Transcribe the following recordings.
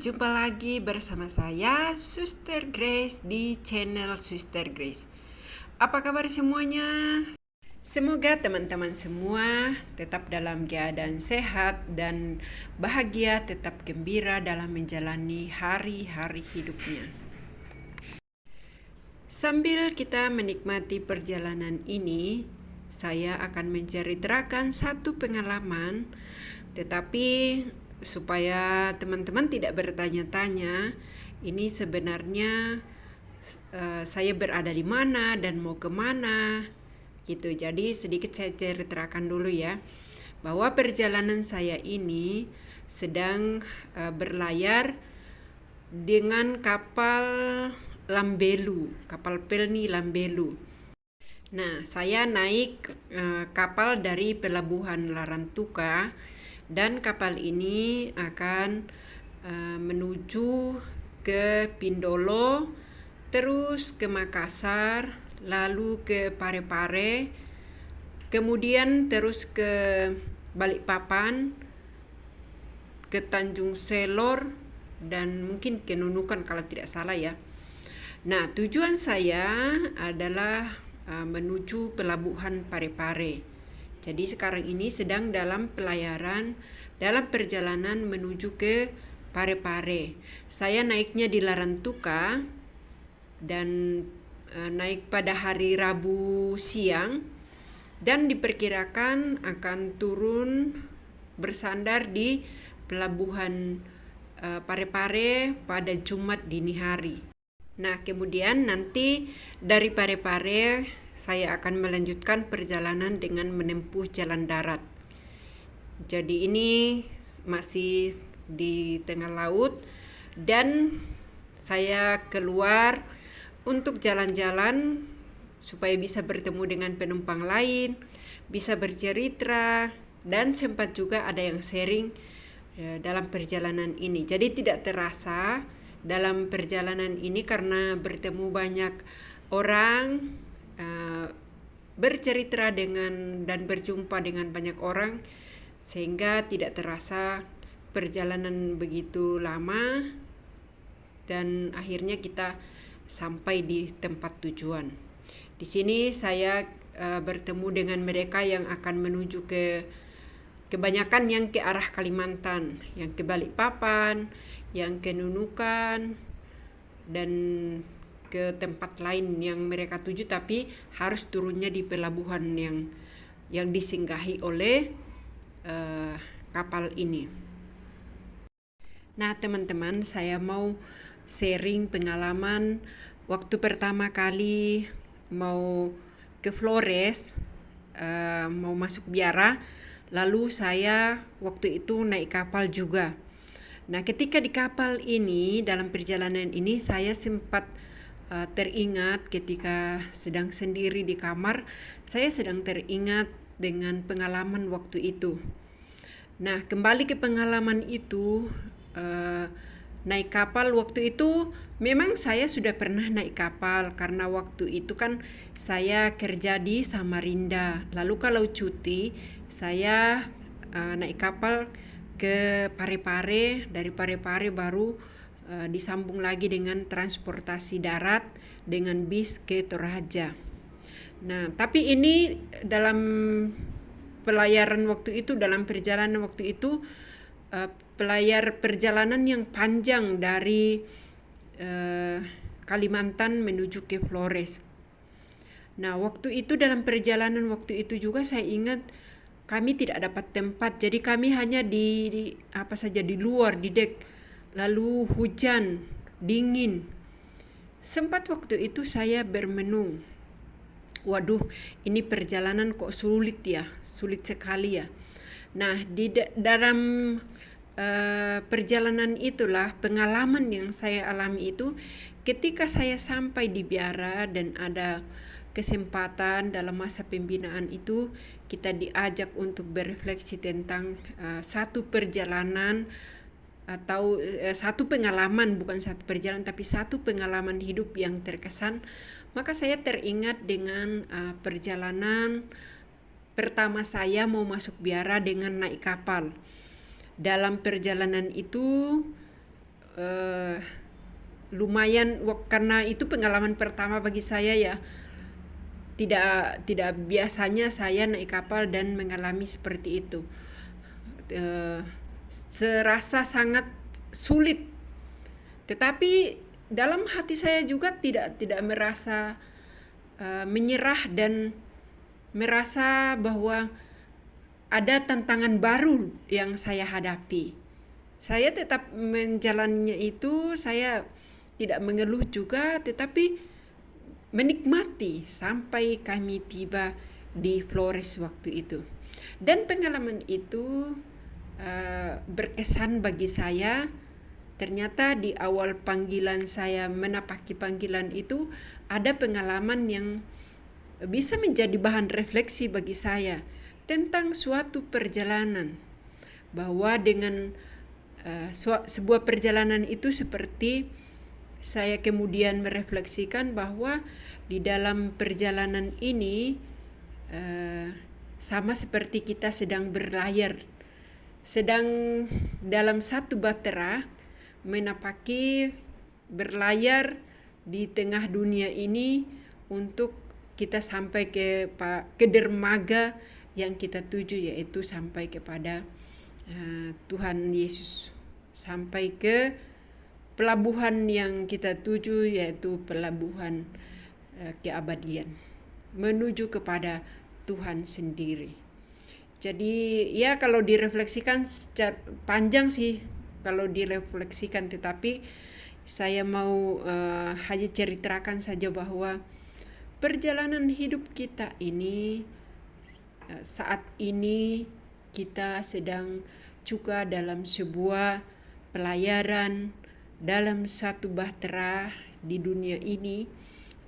jumpa lagi bersama saya, Suster Grace, di channel Suster Grace. Apa kabar semuanya? Semoga teman-teman semua tetap dalam keadaan sehat dan bahagia, tetap gembira dalam menjalani hari-hari hidupnya. Sambil kita menikmati perjalanan ini, saya akan menceritakan satu pengalaman, tetapi supaya teman-teman tidak bertanya-tanya, ini sebenarnya saya berada di mana dan mau kemana, gitu. Jadi sedikit saya ceritakan dulu ya, bahwa perjalanan saya ini sedang berlayar dengan kapal Lambelu, kapal Pelni Lambelu. Nah, saya naik kapal dari pelabuhan Larantuka, dan kapal ini akan menuju ke Pindolo, terus ke Makassar, lalu ke Parepare, kemudian terus ke Balikpapan, ke Tanjung Selor, dan mungkin ke Nunukan kalau tidak salah ya. Nah, tujuan saya adalah menuju pelabuhan Parepare. Jadi sekarang ini sedang dalam perjalanan menuju ke Parepare. Saya naiknya di Larantuka dan naik pada hari Rabu siang, dan diperkirakan akan turun bersandar di pelabuhan Parepare pada Jumat dini hari. Nah, kemudian nanti dari Parepare saya akan melanjutkan perjalanan dengan menempuh jalan darat. Jadi ini masih di tengah laut, dan saya keluar untuk jalan-jalan supaya bisa bertemu dengan penumpang lain, bisa bercerita, dan sempat juga ada yang sharing dalam perjalanan ini. Jadi tidak terasa dalam perjalanan ini karena bertemu banyak orang, bercerita dengan dan berjumpa dengan banyak orang, sehingga tidak terasa perjalanan begitu lama, dan akhirnya kita sampai di tempat tujuan. Di sini saya bertemu dengan mereka yang akan menuju ke, kebanyakan yang ke arah Kalimantan, yang ke Balikpapan, yang ke Nunukan, dan ke tempat lain yang mereka tuju, tapi harus turunnya di pelabuhan yang disinggahi oleh kapal ini. Nah, teman-teman, saya mau sharing pengalaman waktu pertama kali mau ke Flores, mau masuk biara, lalu saya waktu itu naik kapal juga. Nah, ketika di kapal ini, dalam perjalanan ini, saya sempat teringat ketika sedang sendiri di kamar, saya sedang teringat dengan pengalaman waktu itu. Nah, kembali ke pengalaman itu, naik kapal waktu itu, memang saya sudah pernah naik kapal karena waktu itu kan saya kerja di Samarinda. Lalu kalau cuti, saya naik kapal ke Parepare, dari Parepare baru disambung lagi dengan transportasi darat dengan bis ke Toraja. Nah, tapi ini dalam pelayaran waktu itu, dalam perjalanan waktu itu, pelayar perjalanan yang panjang dari Kalimantan menuju ke Flores. Nah, waktu itu dalam perjalanan waktu itu juga saya ingat kami tidak dapat tempat, jadi kami hanya di luar, di dek. Lalu hujan, dingin. Sempat waktu itu saya bermenung, waduh, ini perjalanan kok sulit sekali ya. Nah, dalam perjalanan itulah pengalaman yang saya alami itu, ketika saya sampai di biara dan ada kesempatan dalam masa pembinaan itu, kita diajak untuk berefleksi tentang satu perjalanan atau satu pengalaman, bukan satu perjalanan tapi satu pengalaman hidup yang terkesan. Maka saya teringat dengan perjalanan pertama saya mau masuk biara dengan naik kapal. Dalam perjalanan itu eh, lumayan, karena itu pengalaman pertama bagi saya ya. Tidak tidak biasanya saya naik kapal dan mengalami seperti itu. Eh, Serasa sangat sulit, tetapi dalam hati saya juga tidak merasa menyerah dan merasa bahwa ada tantangan baru yang saya hadapi. Saya tetap menjalaninya itu, saya tidak mengeluh juga, tetapi menikmati sampai kami tiba di Flores waktu itu. Dan pengalaman itu berkesan bagi saya. Ternyata di awal panggilan saya menapaki panggilan itu ada pengalaman yang bisa menjadi bahan refleksi bagi saya tentang suatu perjalanan, bahwa dengan sebuah perjalanan itu seperti saya kemudian merefleksikan bahwa di dalam perjalanan ini sama seperti kita sedang berlayar, sedang dalam satu bahtera menapaki berlayar di tengah dunia ini untuk kita sampai ke dermaga yang kita tuju, yaitu sampai kepada Tuhan Yesus, sampai ke pelabuhan yang kita tuju, yaitu pelabuhan keabadian, menuju kepada Tuhan sendiri. Jadi ya kalau direfleksikan secara panjang sih kalau direfleksikan, tetapi saya mau hanya ceritakan saja bahwa perjalanan hidup kita ini saat ini kita sedang juga dalam sebuah pelayaran dalam satu bahtera di dunia ini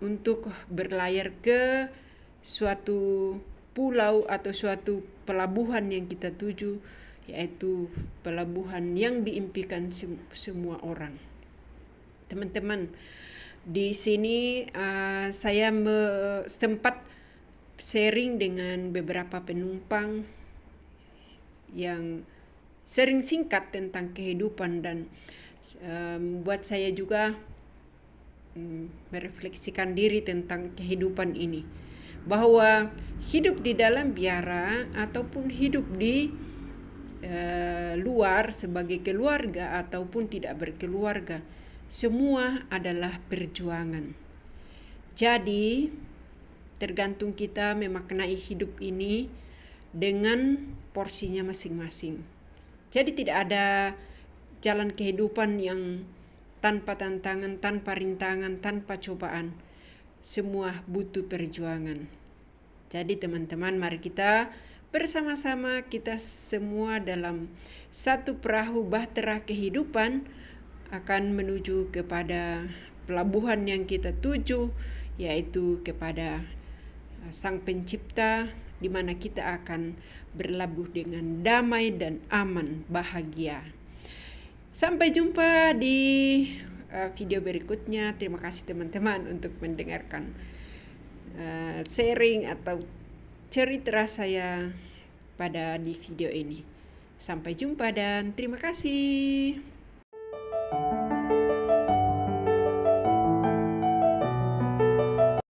untuk berlayar ke suatu pulau atau suatu pelabuhan yang kita tuju, yaitu pelabuhan yang diimpikan semua orang. Teman-teman, di sini saya sempat sharing dengan beberapa penumpang yang sering singkat tentang kehidupan, dan buat saya juga merefleksikan diri tentang kehidupan ini, bahwa hidup di dalam biara ataupun hidup di luar sebagai keluarga ataupun tidak berkeluarga, semua adalah perjuangan. Jadi tergantung kita memaknai hidup ini dengan porsinya masing-masing. Jadi tidak ada jalan kehidupan yang tanpa tantangan, tanpa rintangan, tanpa cobaan. Semua butuh perjuangan. Jadi teman-teman, mari kita bersama-sama, kita semua dalam satu perahu bahtera kehidupan akan menuju kepada pelabuhan yang kita tuju, yaitu kepada Sang Pencipta, di mana kita akan berlabuh dengan damai dan aman, bahagia. Sampai jumpa di video berikutnya. Terima kasih teman-teman untuk mendengarkan sharing atau cerita saya pada di video ini. Sampai jumpa dan terima kasih.